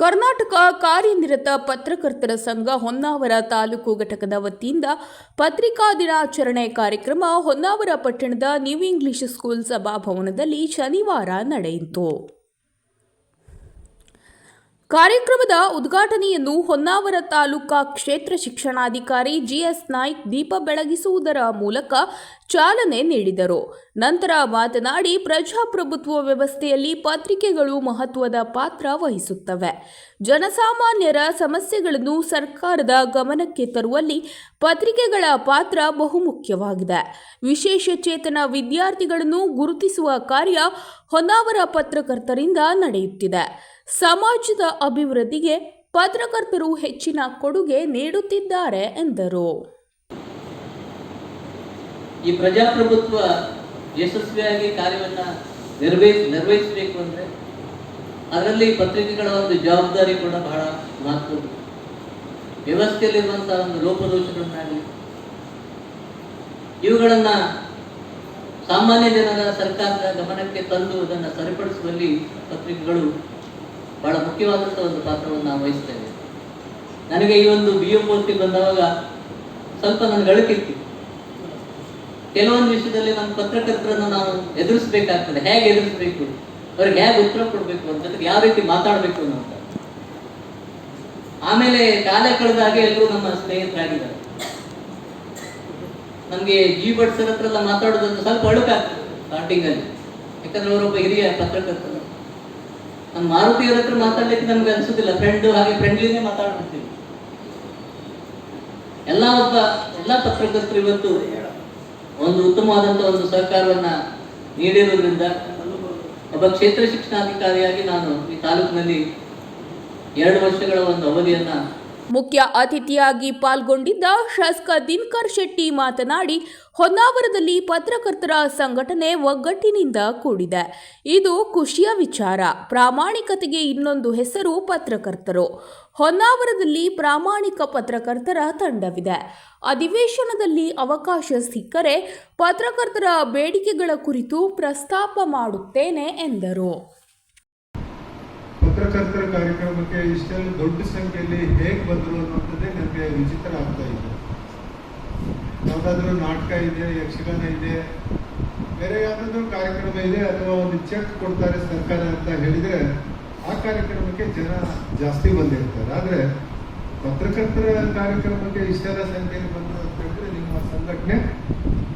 ಕರ್ನಾಟಕ ಕಾರ್ಯನಿರತ ಪತ್ರಕರ್ತರ ಸಂಘ ಹೊನ್ನಾವರ ತಾಲೂಕು ಘಟಕದ ವತಿಯಿಂದ ಪತ್ರಿಕಾ ದಿನಾಚರಣೆ ಕಾರ್ಯಕ್ರಮ ಹೊನ್ನಾವರ ಪಟ್ಟಣದ ನ್ಯೂ ಇಂಗ್ಲಿಷ್ ಸ್ಕೂಲ್ ಸಭಾಭವನದಲ್ಲಿ ಶನಿವಾರ ನಡೆಯಿತು. ಕಾರ್ಯಕ್ರಮದ ಉದ್ಘಾಟನೆಯನ್ನು ಹೊನ್ನಾವರ ತಾಲೂಕಾ ಕ್ಷೇತ್ರ ಶಿಕ್ಷಣಾಧಿಕಾರಿ ಜಿಎಸ್ ನಾಯ್ಕ್ ದೀಪ ಬೆಳಗಿಸುವುದರ ಮೂಲಕ ಚಾಲನೆ ನೀಡಿದರು. ನಂತರ ಮಾತನಾಡಿ, ಪ್ರಜಾಪ್ರಭುತ್ವ ವ್ಯವಸ್ಥೆಯಲ್ಲಿ ಪತ್ರಿಕೆಗಳು ಮಹತ್ವದ ಪಾತ್ರ ವಹಿಸುತ್ತವೆ. ಜನಸಾಮಾನ್ಯರ ಸಮಸ್ಯೆಗಳನ್ನು ಸರ್ಕಾರದ ಗಮನಕ್ಕೆ ತರುವಲ್ಲಿ ಪತ್ರಿಕೆಗಳ ಪಾತ್ರ ಬಹುಮುಖ್ಯವಾಗಿದೆ. ವಿಶೇಷ ಚೇತನ ವಿದ್ಯಾರ್ಥಿಗಳನ್ನು ಗುರುತಿಸುವ ಕಾರ್ಯ ಹೊನ್ನಾವರ ಪತ್ರಕರ್ತರಿಂದ ನಡೆಯುತ್ತಿದೆ. ಸಮಾಜದ ಅಭಿವೃದ್ಧಿಗೆ ಪತ್ರಕರ್ತರು ಹೆಚ್ಚಿನ ಕೊಡುಗೆ ನೀಡುತ್ತಿದ್ದಾರೆ ಎಂದರು. ಈ ಪ್ರಜಾಪ್ರಭುತ್ವ ಯಶಸ್ವಿಯಾಗಿ ಕಾರ್ಯವನ್ನು ನಿರ್ವಹಿಸಬೇಕು ಅಂದರೆ ಅದರಲ್ಲಿ ಪತ್ರಿಕೆಗಳ ಒಂದು ಜವಾಬ್ದಾರಿ ಕೂಡ ಬಹಳ ಮಹತ್ವದ್ದು. ವ್ಯವಸ್ಥೆಯಲ್ಲಿರುವಂತಹ ಒಂದು ಲೋಪದೋಷಗಳನ್ನಾಗಲಿ ಇವುಗಳನ್ನು ಸಾಮಾನ್ಯ ಜನರ ಸರ್ಕಾರದ ಗಮನಕ್ಕೆ ತಂದು ಅದನ್ನು ಸರಿಪಡಿಸುವಲ್ಲಿ ಪತ್ರಿಕೆಗಳು ಬಹಳ ಮುಖ್ಯವಾದಂತಹ ಒಂದು ಪಾತ್ರವನ್ನು ನಾವು ವಹಿಸ್ತೇವೆ. ನನಗೆ ಈ ಒಂದು BA ಪೋಸ್ಟಿಗೆ ಬಂದವಾಗ ಸ್ವಲ್ಪ ನನಗೆ ಅಳುಕಿತ್ತು. ಕೆಲವೊಂದು ವಿಷಯದಲ್ಲಿ ನಮ್ಮ ಪತ್ರಕರ್ತರನ್ನು ನಾವು ಎದುರಿಸಬೇಕಾಗ್ತದೆ. ಹೇಗೆ ಎದುರಿಸಬೇಕು, ಅವ್ರಿಗೆ ಹೇಗೆ ಉತ್ತರ ಕೊಡಬೇಕು ಅಂತ, ಯಾವ ರೀತಿ ಮಾತಾಡಬೇಕು ಅನ್ನೋಂಥ. ಆಮೇಲೆ ಕಾಲ ಕಳೆದಾಗ ಎಲ್ಲರೂ ನಮ್ಮ ಸ್ನೇಹಿತರಾಗಿದ್ದಾರೆ. ನಮಗೆ G ಭಟ್ ಸರ್ ಹತ್ರ ಎಲ್ಲ ಮಾತಾಡೋದಂತ ಸ್ವಲ್ಪ ಅಳುಕಾಗ್ತದೆ ಸ್ಟಾರ್ಟಿಂಗ್ ಅಲ್ಲಿ. ಯಾಕಂದ್ರೆ ಅವರೊಬ್ಬ ಹಿರಿಯ ಪತ್ರಕರ್ತರು. ನಮ್ಮ ಮಾರುತಿಯವರ ಹತ್ರ ಮಾತಾಡ್ಲಿಕ್ಕೆ ನಮ್ಗೆ ಅನ್ಸುದಿಲ್ಲ, ಫ್ರೆಂಡ್ ಹಾಗೆ ಫ್ರೆಂಡ್ಲಿನೇ ಮಾತಾಡ್ಬಿಡ್ತೀವಿ. ಎಲ್ಲ ಪತ್ರಕರ್ತರು ಇವತ್ತು ಒಂದು ಉತ್ತಮವಾದಂತಹ ಒಂದು ಸಹಕಾರವನ್ನ ನೀಡಿರುವುದರಿಂದ ಒಬ್ಬ ಕ್ಷೇತ್ರ ಶಿಕ್ಷಣಾಧಿಕಾರಿಯಾಗಿ ನಾನು ಈ ತಾಲೂಕಿನಲ್ಲಿ 2 ವರ್ಷಗಳ ಒಂದು ಅವಧಿಯನ್ನ ಮುಖ್ಯ ಅತಿಥಿಯಾಗಿ ಪಾಲ್ಗೊಂಡಿದ್ದ ಶಾಸಕ ದಿನಕರ್ ಶೆಟ್ಟಿ ಮಾತನಾಡಿ, ಹೊನ್ನಾವರದಲ್ಲಿ ಪತ್ರಕರ್ತರ ಸಂಘಟನೆ ಒಗ್ಗಟ್ಟಿನಿಂದ ಕೂಡಿದೆ. ಇದು ಖುಷಿಯ ವಿಚಾರ. ಪ್ರಾಮಾಣಿಕತೆಗೆ ಇನ್ನೊಂದು ಹೆಸರು ಪತ್ರಕರ್ತರು. ಹೊನ್ನಾವರದಲ್ಲಿ ಪ್ರಾಮಾಣಿಕ ಪತ್ರಕರ್ತರ ತಂಡವಿದೆ. ಅಧಿವೇಶನದಲ್ಲಿ ಅವಕಾಶ ಸಿಕ್ಕರೆ ಪತ್ರಕರ್ತರ ಬೇಡಿಕೆಗಳ ಕುರಿತು ಪ್ರಸ್ತಾಪ ಮಾಡುತ್ತೇನೆ ಎಂದರು. ಪತ್ರಕರ್ತರ ಕಾರ್ಯಕ್ರಮಕ್ಕೆ ಇಷ್ಟೆಲ್ಲ ದೊಡ್ಡ ಸಂಖ್ಯೆಯಲ್ಲಿ ಹೇಗೆ ಬಂದರು ಅನ್ನೋಂಥದ್ದೇ ನನಗೆ ವಿಚಿತ್ರ ಆಗ್ತಾ ಇದೆ. ಯಾವುದಾದ್ರೂ ನಾಟಕ ಇದೆ, ಯಕ್ಷಗಾನ ಇದೆ, ಬೇರೆ ಯಾವುದಾದ್ರೂ ಕಾರ್ಯಕ್ರಮ ಇದೆ, ಅಥವಾ ಒಂದು ಚೆಕ್ ಕೊಡ್ತಾರೆ ಸರ್ಕಾರ ಅಂತ ಹೇಳಿದರೆ ಆ ಕಾರ್ಯಕ್ರಮಕ್ಕೆ ಜನ ಜಾಸ್ತಿ ಬಂದಿರ್ತಾರೆ. ಆದರೆ ಪತ್ರಕರ್ತರ ಕಾರ್ಯಕ್ರಮಕ್ಕೆ ಇಷ್ಟೆಲ್ಲ ಸಂಖ್ಯೆಯಲ್ಲಿ ಬಂದರು ಅಂತ ಹೇಳಿದ್ರೆ ನಿಮ್ಮ ಸಂಘಟನೆ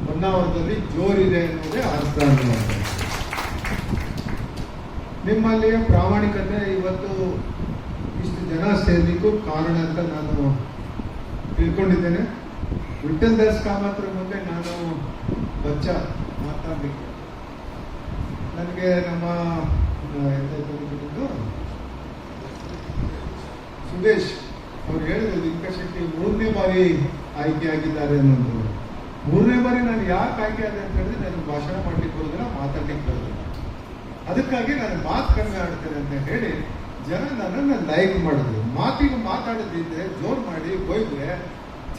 ಹೊನ್ನಾವರದಲ್ಲಿ ಜೋರಿದೆ ಅನ್ನೋದೇ ಅರ್ಥ ಅನ್ನೋದು. ನಿಮ್ಮಲ್ಲಿಯ ಪ್ರಾಮಾಣಿಕತೆ ಇವತ್ತು ಇಷ್ಟು ಜನ ಸೇರಲಿಕ್ಕೂ ಕಾರಣ ಅಂತ ನಾನು ತಿಳ್ಕೊಂಡಿದ್ದೇನೆ. ವಿಠಲ್ ದಾಸ್ ಕಾಮತ್ರ ಮುಂದೆ ನಾನು ಮಾತಾಡಲಿಕ್ಕೆ ನನಗೆ ನಮ್ಮ ಸುದೇಶ್ ಅವ್ರು ಹೇಳಿದ್ರು, ದಿನಕರ್ ಶೆಟ್ಟಿ 3ನೇ ಬಾರಿ ಆಯ್ಕೆಯಾಗಿದ್ದಾರೆ ಅನ್ನೋದು. 3ನೇ ಬಾರಿ ನಾನು ಯಾಕೆ ಆಯ್ಕೆ ಆದೆ ಅಂತ ಹೇಳಿದ್ರೆ ನನಗೆ ಭಾಷಣ ಮಾಡ್ಲಿಕ್ಕೆ ಬರೋದಿಲ್ಲ, ಮಾತಾಡ್ಲಿಕ್ಕೆ ಬರೋದಿಲ್ಲ. ಅದಕ್ಕಾಗಿ ನಾನು ಮಾತು ಕಡಿಮೆ ಆಡ್ತೇನೆ ಅಂತ ಹೇಳಿ ಜನ ನನ್ನನ್ನು ಲೈಕ್ ಮಾಡಿದ್ರು. ಮಾತಿಗೆ ಮಾತಾಡದಿದ್ರೆ ಜೋರು ಮಾಡಿ ಬೈದ್ರೆ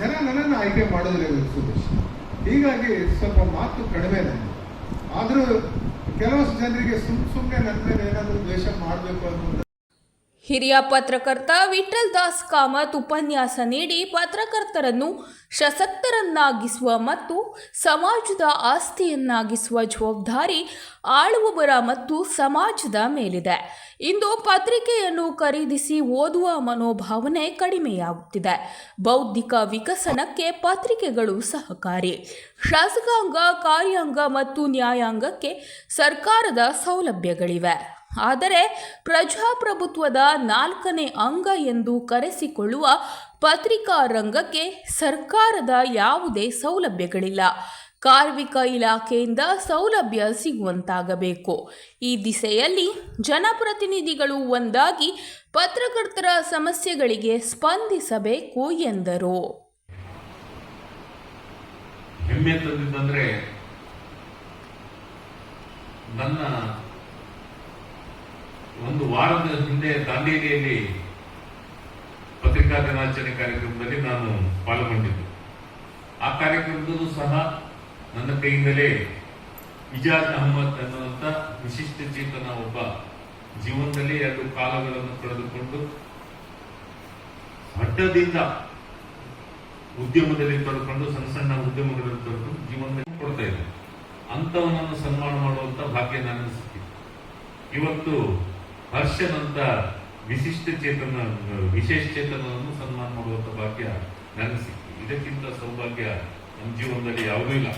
ಜನ ನನ್ನನ್ನು ಆಯ್ಕೆ ಮಾಡೋದಿಲ್ಲ ಸುದೇಶ್. ಹೀಗಾಗಿ ಸ್ವಲ್ಪ ಮಾತು ಕಡಿಮೆ ನನಗೆ. ಆದರೂ ಕೆಲವಷ್ಟು ಜನರಿಗೆ ಸುಮ್ಮನೆ ನನ್ನ ಮೇಲೆ ಏನಾದರೂ ದ್ವೇಷ ಮಾಡಬೇಕು ಅನ್ನೋದು. ಹಿರಿಯ ಪತ್ರಕರ್ತ ವಿಠಲ್ ದಾಸ್ ಕಾಮತ್ ಉಪನ್ಯಾಸ ನೀಡಿ ಪತ್ರಕರ್ತರನ್ನು ಸಶಕ್ತರನ್ನಾಗಿಸುವ ಮತ್ತು ಸಮಾಜದ ಆಸ್ತಿಯನ್ನಾಗಿಸುವ ಜವಾಬ್ದಾರಿ ಆಳುವವರ ಮತ್ತು ಸಮಾಜದ ಮೇಲಿದೆ. ಇಂದು ಪತ್ರಿಕೆಯನ್ನು ಖರೀದಿಸಿ ಓದುವ ಮನೋಭಾವನೆ ಕಡಿಮೆಯಾಗುತ್ತಿದೆ. ಬೌದ್ಧಿಕ ವಿಕಸನಕ್ಕೆ ಪತ್ರಿಕೆಗಳು ಸಹಕಾರಿ. ಶಾಸಕಾಂಗ, ಕಾರ್ಯಾಂಗ ಮತ್ತು ನ್ಯಾಯಾಂಗಕ್ಕೆ ಸರ್ಕಾರದ ಸೌಲಭ್ಯಗಳಿವೆ. ಆದರೆ ಪ್ರಜಾಪ್ರಭುತ್ವದ 4ನೇ ಅಂಗ ಎಂದು ಕರೆಸಿಕೊಳ್ಳುವ ಪತ್ರಿಕಾ ರಂಗಕ್ಕೆ ಸರ್ಕಾರದ ಯಾವುದೇ ಸೌಲಭ್ಯಗಳಿಲ್ಲ. ಕಾರ್ಮಿಕ ಇಲಾಖೆಯಿಂದ ಸೌಲಭ್ಯ ಸಿಗುವಂತಾಗಬೇಕು. ಈ ದಿಸೆಯಲ್ಲಿ ಜನಪ್ರತಿನಿಧಿಗಳು ಒಂದಾಗಿ ಪತ್ರಕರ್ತರ ಸಮಸ್ಯೆಗಳಿಗೆ ಸ್ಪಂದಿಸಬೇಕು ಎಂದರು. ಹೆಮ್ಮೆ ತಂದಿದ್ದಂದ್ರೆ ನನ್ನ ಒಂದು ವಾರದ ಹಿಂದೆ ದಾಂಡೇಲಿಯಲ್ಲಿ ಪತ್ರಿಕಾ ದಿನಾಚರಣೆ ಕಾರ್ಯಕ್ರಮದಲ್ಲಿ ನಾನು ಪಾಲ್ಗೊಂಡಿದ್ದೆ. ಆ ಕಾರ್ಯಕ್ರಮದಲ್ಲೂ ಸಹ ನನ್ನ ಕೈಯಿಂದಲೇ ಇಜಾಜ್ ಅಹಮದ್ ಅನ್ನುವಂಥ ವಿಶಿಷ್ಟ ಚೇತನ ಒಬ್ಬ ಜೀವನದಲ್ಲಿ 2 ಕಾಲಗಳನ್ನು ಕಳೆದುಕೊಂಡು ಹಠದಿಂದ ಉದ್ಯಮದಲ್ಲಿ ತೊಡ್ಕೊಂಡು ಸಣ್ಣ ಸಣ್ಣ ಉದ್ಯಮಗಳಲ್ಲಿ ತೊಡ್ಕೊಂಡು ಜೀವನದಲ್ಲಿ ಕೊಡ್ತಾ ಇದೆ. ಅಂತವನನ್ನು ಸನ್ಮಾನ ಮಾಡುವಂತ ಭಾಗ್ಯ ನನಗೆ ಸಿಕ್ಕಿದೆ. ಇವತ್ತು ಹರ್ಷನಂತ ವಿಶೇಷ ಚೇತನವನ್ನು ಸನ್ಮಾನ ಮಾಡುವಂತ ಭಾಗ್ಯ ನನಗೆ ಸಿಕ್ಕಿದೆ. ಇದಕ್ಕಿಂತ ಸೌಭಾಗ್ಯ ನಮ್ಮ ಜೀವನದಲ್ಲಿ ಯಾವುದೂ ಇಲ್ಲ.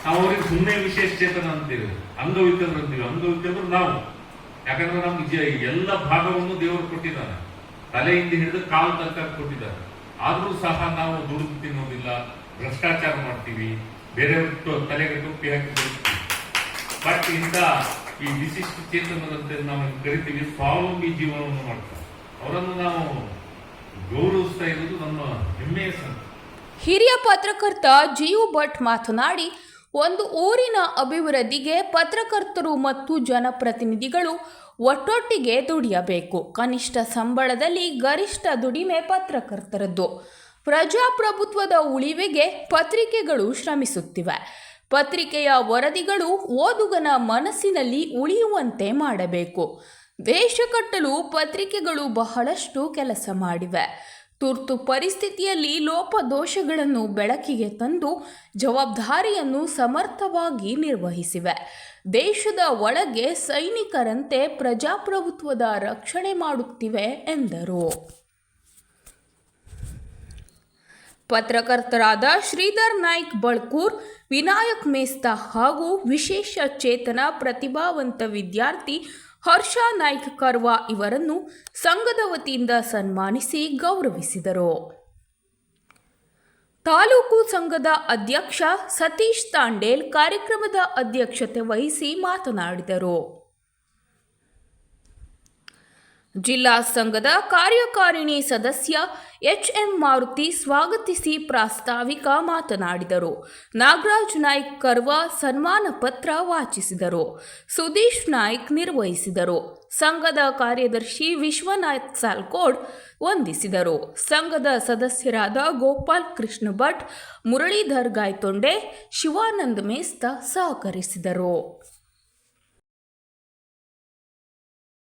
ನಾವು ಅವ್ರಿಗೆ ಸುಮ್ಮನೆ ವಿಶೇಷ ಚೇತನ ಅಂತೀವಿ, ಅಂಗವಿಕಲರು ಅಂತೀವಿ. ಅಂಗವಿಕಲರು ನಾವು, ಯಾಕಂದ್ರೆ ನಮ್ಗೆ ಎಲ್ಲ ಭಾಗವನ್ನು ದೇವರು ಕೊಟ್ಟಿದ್ದಾನೆ, ತಲೆಯಿಂದ ಹಿಡಿದು ಕಾಲು ತನಕ ಕೊಟ್ಟಿದ್ದಾರೆ. ಆದ್ರೂ ಸಹ ನಾವು ದುಡಿದು ತಿನ್ನೋದಿಲ್ಲ, ಭ್ರಷ್ಟಾಚಾರ ಮಾಡ್ತೀವಿ, ಬೇರೆಯವ್ರ ತಲೆಗೆ ಟೊಪ್ಪಿ ಹಾಕಿ ಬದುಕ್ತೀವಿ. ಬಟ್ ಇಂಥ ಈ ವಿಶಿಷ್ಟ ಚೇತನದಂತೆ ನಾವು ಕರಿತೀವಿ, ಸ್ವಾವಲಂಬಿ ಜೀವನವನ್ನು ಮಾಡ್ತಾರೆ. ಅವರನ್ನು ನಾವು ಗೌರವಿಸ್ತಾ ಇರೋದು ನಮ್ಮ ಹೆಮ್ಮೆಯ ಸಂಗತಿ. ಹಿರಿಯ ಪತ್ರಕರ್ತ ಜಿಯು ಭಟ್ ಮಾತನಾಡಿ, ಒಂದು ಊರಿನ ಅಭಿವೃದ್ಧಿಗೆ ಪತ್ರಕರ್ತರು ಮತ್ತು ಜನಪ್ರತಿನಿಧಿಗಳು ಒಟ್ಟೊಟ್ಟಿಗೆ ದುಡಿಯಬೇಕು. ಕನಿಷ್ಠ ಸಂಬಳದಲ್ಲಿ ಗರಿಷ್ಠ ದುಡಿಮೆ ಪತ್ರಕರ್ತರದ್ದು. ಪ್ರಜಾಪ್ರಭುತ್ವದ ಉಳಿವಿಗೆ ಪತ್ರಿಕೆಗಳು ಶ್ರಮಿಸುತ್ತಿವೆ. ಪತ್ರಿಕೆಯ ವರದಿಗಳು ಓದುಗನ ಮನಸ್ಸಿನಲ್ಲಿ ಉಳಿಯುವಂತೆ ಮಾಡಬೇಕು. ದೇಶ ಕಟ್ಟಲು ಪತ್ರಿಕೆಗಳು ಬಹಳಷ್ಟು ಕೆಲಸ ಮಾಡಿವೆ. ತುರ್ತು ಪರಿಸ್ಥಿತಿಯಲ್ಲಿ ಲೋಪದೋಷಗಳನ್ನು ಬೆಳಕಿಗೆ ತಂದು ಜವಾಬ್ದಾರಿಯನ್ನು ಸಮರ್ಥವಾಗಿ ನಿರ್ವಹಿಸಿವೆ. ದೇಶದ ಒಳಗೆ ಸೈನಿಕರಂತೆ ಪ್ರಜಾಪ್ರಭುತ್ವದ ರಕ್ಷಣೆ ಮಾಡುತ್ತಿವೆ ಎಂದರು. ಪತ್ರಕರ್ತರಾದ ಶ್ರೀಧರ್ ನಾಯ್ಕ್ ಬಳ್ಕೂರ್, ವಿನಾಯಕ್ ಮೇಸ್ತಾ ಹಾಗೂ ವಿಶೇಷ ಚೇತನ ಪ್ರತಿಭಾವಂತ ವಿದ್ಯಾರ್ಥಿ ಹರ್ಷ ನಾಯ್ಕ್ ಕರ್ವಾ ಇವರನ್ನು ಸಂಘದ ವತಿಯಿಂದ ಸನ್ಮಾನಿಸಿ ಗೌರವಿಸಿದರು. ತಾಲೂಕು ಸಂಘದ ಅಧ್ಯಕ್ಷ ಸತೀಶ್ ತಾಂಡೇಲ್ ಕಾರ್ಯಕ್ರಮದ ಅಧ್ಯಕ್ಷತೆ ವಹಿಸಿ ಮಾತನಾಡಿದರು. ಜಿಲ್ಲಾ ಸಂಘದ ಕಾರ್ಯಕಾರಿಣಿ ಸದಸ್ಯ ಎಚ್ಎಂ ಮಾರುತಿ ಸ್ವಾಗತಿಸಿ ಪ್ರಾಸ್ತಾವಿಕ ಮಾತನಾಡಿದರು. ನಾಗರಾಜ್ ನಾಯ್ಕ್ ಕರ್ವಾ ಸನ್ಮಾನ ಪತ್ರ ವಾಚಿಸಿದರು. ಸುದೀಶ್ ನಾಯ್ಕ್ ನಿರ್ವಹಿಸಿದರು. ಸಂಘದ ಕಾರ್ಯದರ್ಶಿ ವಿಶ್ವನಾಥ್ ಸಾಲ್ಕೋಡ್ ವಂದಿಸಿದರು. ಸಂಘದ ಸದಸ್ಯರಾದ ಗೋಪಾಲ್ ಕೃಷ್ಣ ಭಟ್, ಮುರಳೀಧರ್ ಗಾಯ್ತೊಂಡೆ, ಶಿವಾನಂದ ಮೇಸ್ತಾ ಸಹಕರಿಸಿದರು.